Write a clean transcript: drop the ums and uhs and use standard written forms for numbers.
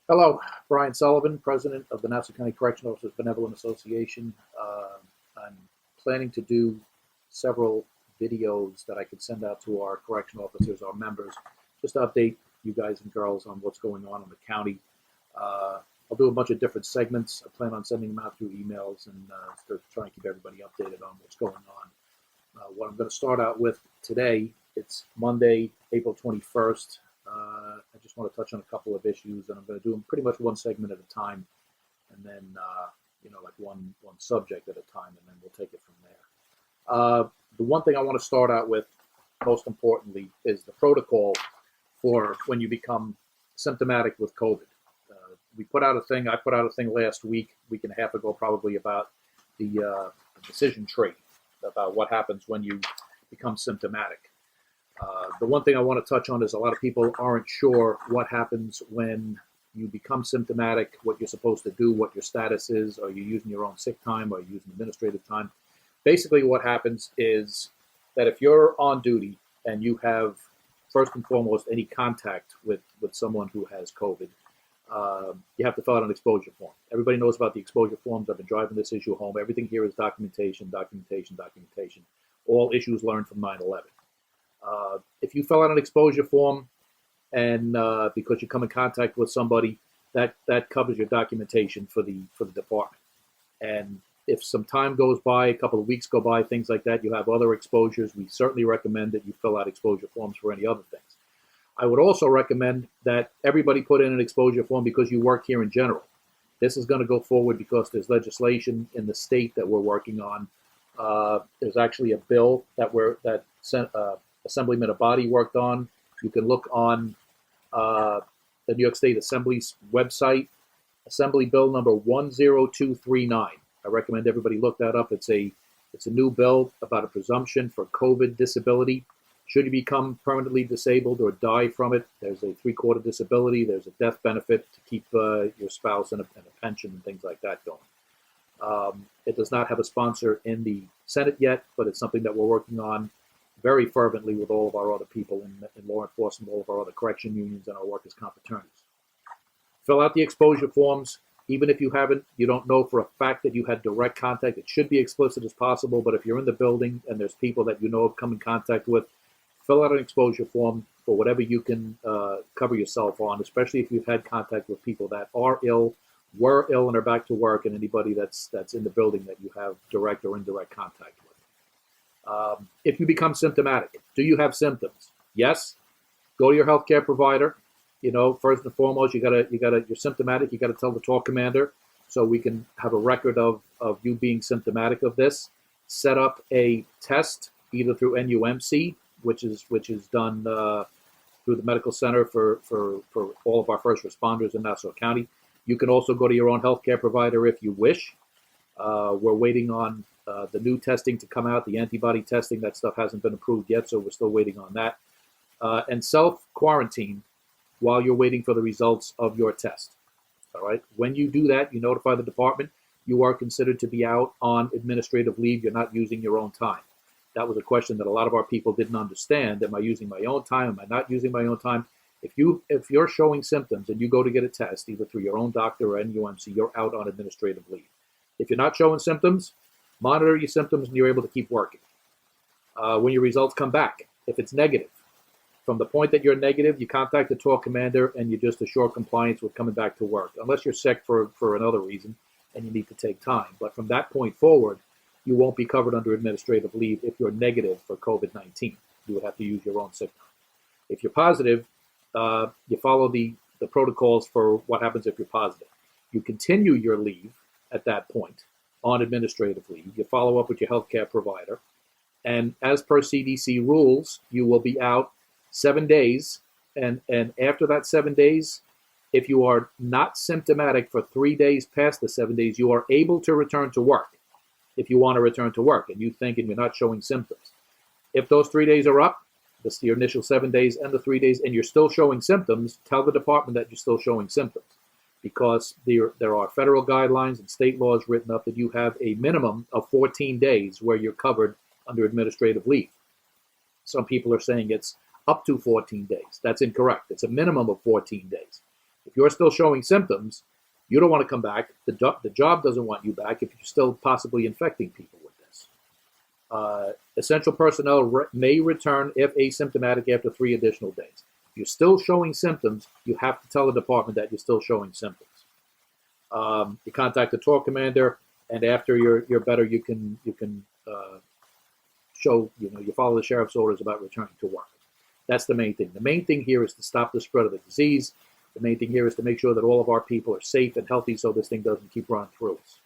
Hello, Brian Sullivan, President of the Nassau County Correctional Officers Benevolent Association. I'm planning to do several videos that I could send out to our correctional officers, our members, just to update you guys and girls on what's going on in the county. I'll do a bunch of different segments. I plan on sending them out through emails and to try and keep everybody updated on what's going on. What I'm going to start out with today, it's Monday, April 21st. I just want to touch on a couple of issues, and I'm going to do them pretty much one segment at a time, and then like one subject at a time, and then we'll take it from there. The one thing I want to start out with, most importantly, is the protocol for when you become symptomatic with COVID. I put out a thing last week and a half ago, probably about the decision tree, about what happens when you become symptomatic. The one thing I want to touch on is a lot of people aren't sure what happens when you become symptomatic, what you're supposed to do, what your status is. Are you using your own sick time? Are you using administrative time? Basically, what happens is that if you're on duty and you have, first and foremost, any contact with someone who has COVID, you have to fill out an exposure form. Everybody knows about the exposure forms. I've been driving this issue home. Everything here is documentation, documentation, documentation. All issues learned from 9/11. If you fill out an exposure form and because you come in contact with somebody, that covers your documentation for the department. And if some time goes by, a couple of weeks go by, things like that, you have other exposures, we certainly recommend that you fill out exposure forms for any other things. I would also recommend that everybody put in an exposure form because you work here in general. This is going to go forward because there's legislation in the state that we're working on. There's actually a bill that Assemblyman Abadi worked on. You can look on the New York State Assembly's website, Assembly Bill number 10239. I recommend everybody look that up. It's a new bill about a presumption for COVID disability. Should you become permanently disabled or die from it, there's a 3/4 disability, there's a death benefit to keep your spouse and a pension and things like that going. It does not have a sponsor in the Senate yet, but it's something that we're working on very fervently with all of our other people in law enforcement, all of our other correction unions, and our workers' comp attorneys. Fill out the exposure forms. Even if you don't know for a fact that you had direct contact, it should be explicit as possible, but if you're in the building and there's people that you know have come in contact with, fill out an exposure form for whatever you can cover yourself on, especially if you've had contact with people that are ill, were ill, and are back to work, and anybody that's in the building that you have direct or indirect contact with. If you become symptomatic, do you have symptoms? Yes. Go to your healthcare provider. First and foremost, you're symptomatic. You got to tell the talk commander so we can have a record of you being symptomatic of this. Set up a test either through NUMC, which is done through the medical center for all of our first responders in Nassau County. You can also go to your own healthcare provider if you wish. We're waiting on the new testing to come out, the antibody testing. That stuff hasn't been approved yet, so we're still waiting on that. And self-quarantine while you're waiting for the results of your test. All right. When you do that, you notify the department. You are considered to be out on administrative leave. You're not using your own time. That was a question that a lot of our people didn't understand. Am I using my own time? Am I not using my own time? If you're showing symptoms and you go to get a test, either through your own doctor or NUMC, you're out on administrative leave. If you're not showing symptoms, monitor your symptoms and you're able to keep working. When your results come back, if it's negative, from the point that you're negative, you contact the talk commander and you just assure compliance with coming back to work, unless you're sick for another reason and you need to take time. But from that point forward, you won't be covered under administrative leave if you're negative for COVID-19. You would have to use your own sick time. If you're positive, you follow the protocols for what happens if you're positive. You continue your leave at that point on administrative leave. You follow up with your healthcare provider. And as per CDC rules, you will be out 7 days. And after that 7 days, if you are not symptomatic for 3 days past the 7 days, you are able to return to work if you want to return to work and you're not showing symptoms. If those 3 days are up, that's your initial 7 days and the 3 days, and you're still showing symptoms, tell the department that you're still showing symptoms, because there are federal guidelines and state laws written up that you have a minimum of 14 days where you're covered under administrative leave. Some people are saying it's up to 14 days. That's incorrect. It's a minimum of 14 days. If you're still showing symptoms, you don't want to come back. The job doesn't want you back if you're still possibly infecting people with this. Essential personnel may return if asymptomatic after 3 additional days. If you're still showing symptoms, you have to tell the department that you're still showing symptoms. You contact the tour commander, and after you're better, you can show, you follow the sheriff's orders about returning to work. That's the main thing. The main thing here is to stop the spread of the disease. The main thing here is to make sure that all of our people are safe and healthy so this thing doesn't keep running through us.